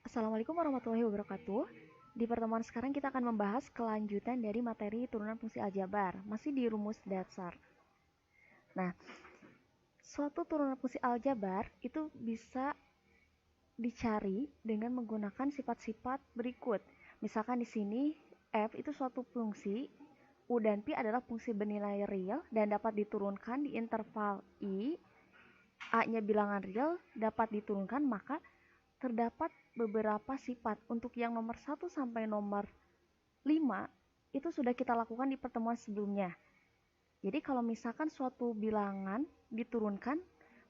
Assalamualaikum warahmatullahi wabarakatuh. Di pertemuan sekarang kita akan membahas kelanjutan dari materi turunan fungsi aljabar, masih di rumus dasar. Nah, suatu turunan fungsi aljabar itu bisa dicari dengan menggunakan sifat-sifat berikut. Misalkan di sini f itu suatu fungsi, u dan p adalah fungsi bernilai real dan dapat diturunkan di interval i, a-nya bilangan real dapat diturunkan, maka terdapat beberapa sifat. Untuk yang nomor 1 sampai nomor 5 itu sudah kita lakukan di pertemuan sebelumnya. Jadi kalau misalkan suatu bilangan diturunkan,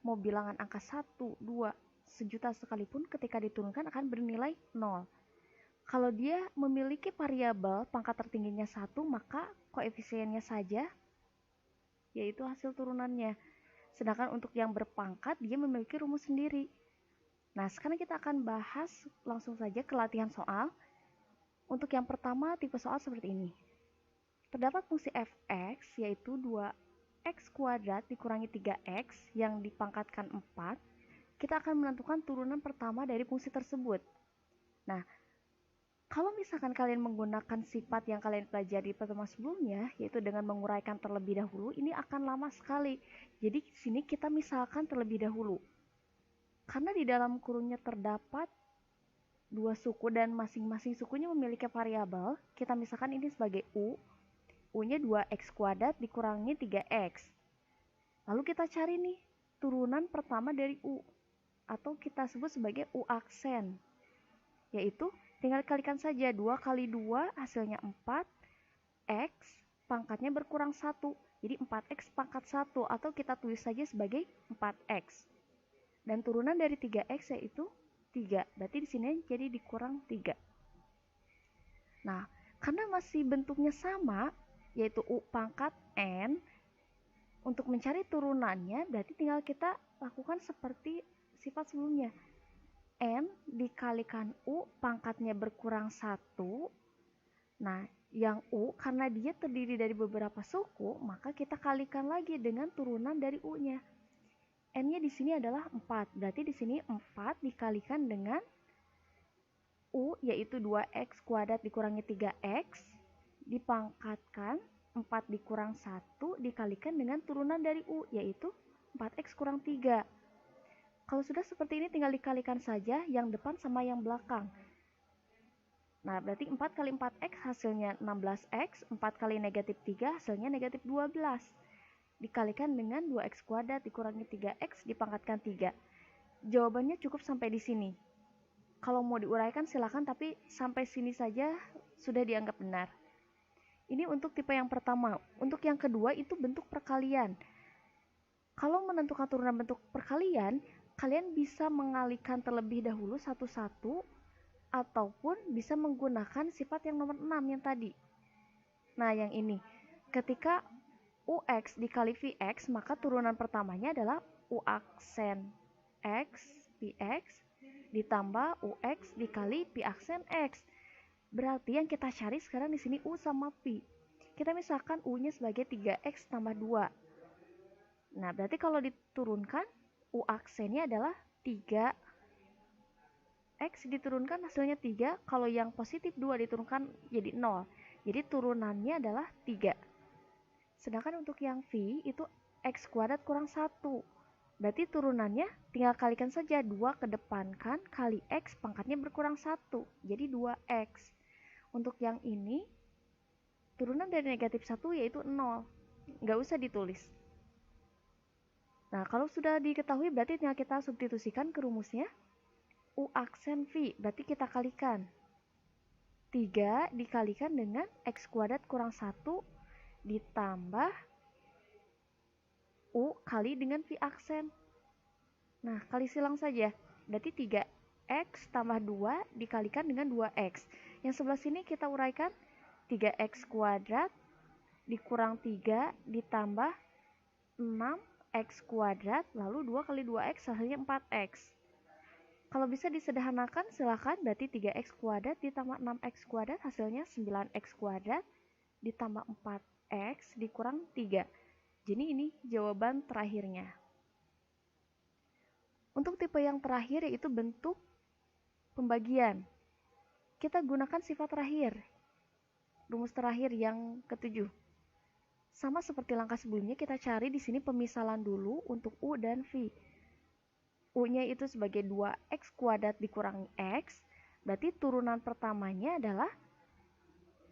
mau bilangan angka 1, 2, sejuta sekalipun, ketika diturunkan akan bernilai 0. Kalau dia memiliki variabel pangkat tertingginya 1, maka koefisiennya saja yaitu hasil turunannya. Sedangkan untuk yang berpangkat dia memiliki rumus sendiri. Nah, sekarang kita akan bahas langsung saja ke latihan soal. Untuk yang pertama, tipe soal seperti ini. Terdapat fungsi fx, yaitu 2x kuadrat dikurangi 3x yang dipangkatkan 4. Kita akan menentukan turunan pertama dari fungsi tersebut. Nah, kalau misalkan kalian menggunakan sifat yang kalian pelajari di pertemuan sebelumnya, yaitu dengan menguraikan terlebih dahulu, ini akan lama sekali. Jadi, di sini kita misalkan terlebih dahulu. Karena di dalam kurungnya terdapat dua suku dan masing-masing sukunya memiliki variabel, kita misalkan ini sebagai u-nya 2x kuadrat dikurangi 3x. Lalu kita cari nih turunan pertama dari u, atau kita sebut sebagai u aksen, yaitu tinggal kalikan saja 2 kali 2 hasilnya 4, x pangkatnya berkurang 1, jadi 4x pangkat 1, atau kita tulis saja sebagai 4x. Dan turunan dari 3x yaitu 3. Berarti di sini jadi dikurang 3. Nah, karena masih bentuknya sama, yaitu u pangkat n, untuk mencari turunannya berarti tinggal kita lakukan seperti sifat sebelumnya. N dikalikan u pangkatnya berkurang 1. Nah, yang u karena dia terdiri dari beberapa suku, maka kita kalikan lagi dengan turunan dari u-nya. N-nya di sini adalah 4. Berarti di sini 4 dikalikan dengan U, yaitu 2x kuadrat dikurangi 3x, dipangkatkan 4 dikurang 1 dikalikan dengan turunan dari U, yaitu 4x kurang 3. Kalau sudah seperti ini tinggal dikalikan saja yang depan sama yang belakang. Nah, berarti 4 kali 4x hasilnya 16x, 4 kali negatif 3 hasilnya negatif 12. Dikalikan dengan 2x kuadrat dikurangi 3x dipangkatkan 3. Jawabannya cukup sampai di sini. Kalau mau diuraikan silakan, tapi sampai sini saja sudah dianggap benar. Ini untuk tipe yang pertama. Untuk yang kedua itu bentuk perkalian. Kalau menentukan turunan bentuk perkalian, kalian bisa mengalihkan terlebih dahulu satu-satu, ataupun bisa menggunakan sifat yang nomor 6 yang tadi. Nah, yang ini. Ketika ux dikali vx, maka turunan pertamanya adalah u aksen x px ditambah ux dikali pi aksen x. Berarti yang kita cari sekarang di sini u sama pi. Kita misalkan u-nya sebagai 3x tambah 2. Nah, berarti kalau diturunkan u aksennya adalah 3. X diturunkan hasilnya 3. Kalau yang positif 2 diturunkan jadi 0. Jadi turunannya adalah 3. Sedangkan untuk yang V itu x kuadrat kurang 1. Berarti turunannya tinggal kalikan saja 2 kedepankan kali x pangkatnya berkurang 1. Jadi 2x. Untuk yang ini turunan dari negatif 1 yaitu 0. Nggak usah ditulis. Nah, kalau sudah diketahui berarti tinggal kita substitusikan ke rumusnya. U aksen V berarti kita kalikan. 3 dikalikan dengan x kuadrat kurang 1 ditambah U kali dengan V aksen. Nah, kali silang saja. Berarti 3x tambah 2 dikalikan dengan 2x. Yang sebelah sini kita uraikan 3x kuadrat dikurang 3 ditambah 6x kuadrat, lalu 2 kali 2x hasilnya 4x. Kalau bisa disederhanakan silakan, berarti 3x kuadrat ditambah 6x kuadrat hasilnya 9x kuadrat ditambah 4x dikurang 3. Jadi ini jawaban terakhirnya. Untuk tipe yang terakhir yaitu bentuk pembagian. Kita gunakan sifat terakhir, rumus terakhir yang ketujuh. Sama seperti langkah sebelumnya, kita cari di sini pemisalan dulu untuk U dan V. U-nya itu sebagai 2x kuadrat dikurangi x, berarti turunan pertamanya adalah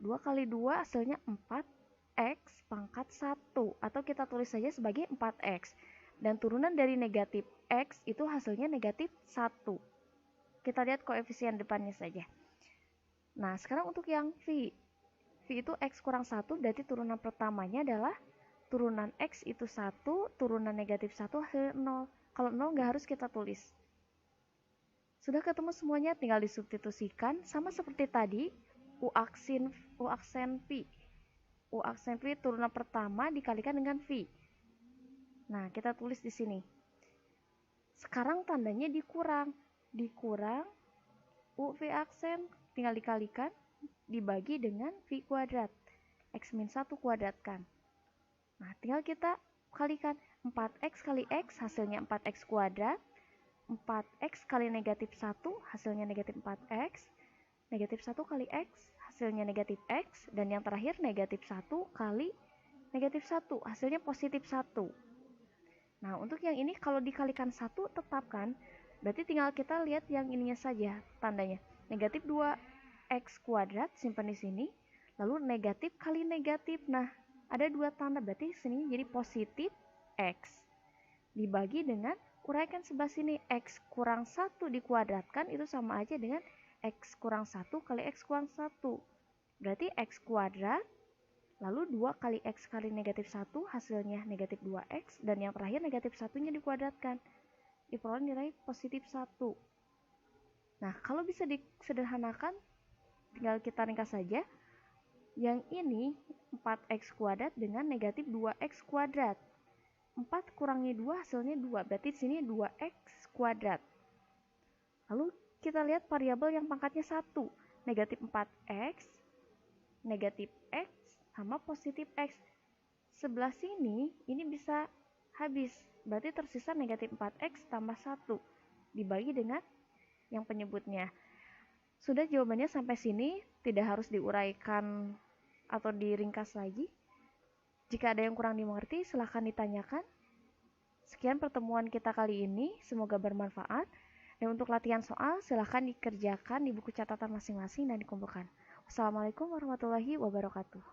2 kali 2 hasilnya 4x pangkat 1, atau kita tulis saja sebagai 4x. Dan turunan dari negatif x itu hasilnya negatif 1. Kita lihat koefisien depannya saja. Nah, sekarang untuk yang V. V itu x kurang 1, berarti turunan pertamanya adalah turunan x itu 1, turunan negatif 1 hasil 0. Kalau 0 nggak harus kita tulis. Sudah ketemu semuanya, tinggal disubstitusikan. Sama seperti tadi, U aksen V. U aksen V turunan pertama dikalikan dengan V. Nah, kita tulis di sini. Sekarang tandanya dikurang. Dikurang U V aksen, tinggal dikalikan, dibagi dengan V kuadrat. X min 1 kuadratkan. Nah, tinggal kita kalikan. 4x kali x hasilnya 4x kuadrat. 4x kali negatif 1 hasilnya negatif 4x. Negatif 1 kali x hasilnya negatif x. Dan yang terakhir negatif 1 kali negatif 1 hasilnya positif 1. Nah, untuk yang ini kalau dikalikan 1 tetap kan? Berarti tinggal kita lihat yang ininya saja tandanya. Negatif 2x kuadrat simpan di sini. Lalu negatif kali negatif. Nah, ada dua tanda, berarti sini jadi positif x. Dibagi dengan, uraikan sebelah sini, x kurang 1 dikuadratkan itu sama aja dengan x kurang 1 kali x kurang 1. Berarti x kuadrat, lalu 2 kali x kali negatif 1 hasilnya negatif 2x. Dan yang terakhir negatif 1-nya dikuadratkan. Diperoleh nilai positif 1. Nah, kalau bisa disederhanakan, tinggal kita ringkas saja. Yang ini 4x kuadrat dengan negatif 2x kuadrat. 4 kurangi 2 hasilnya 2, berarti di sini 2x kuadrat. Lalu kita lihat variabel yang pangkatnya 1, negatif 4x, negatif x, sama positif x. Sebelah sini, ini bisa habis, berarti tersisa negatif 4x tambah 1, dibagi dengan yang penyebutnya. Sudah jawabannya sampai sini, tidak harus diuraikan atau diringkas lagi. Jika ada yang kurang dimengerti, silahkan ditanyakan. Sekian pertemuan kita kali ini, semoga bermanfaat. Dan untuk latihan soal, silahkan dikerjakan di buku catatan masing-masing dan dikumpulkan. Wassalamualaikum warahmatullahi wabarakatuh.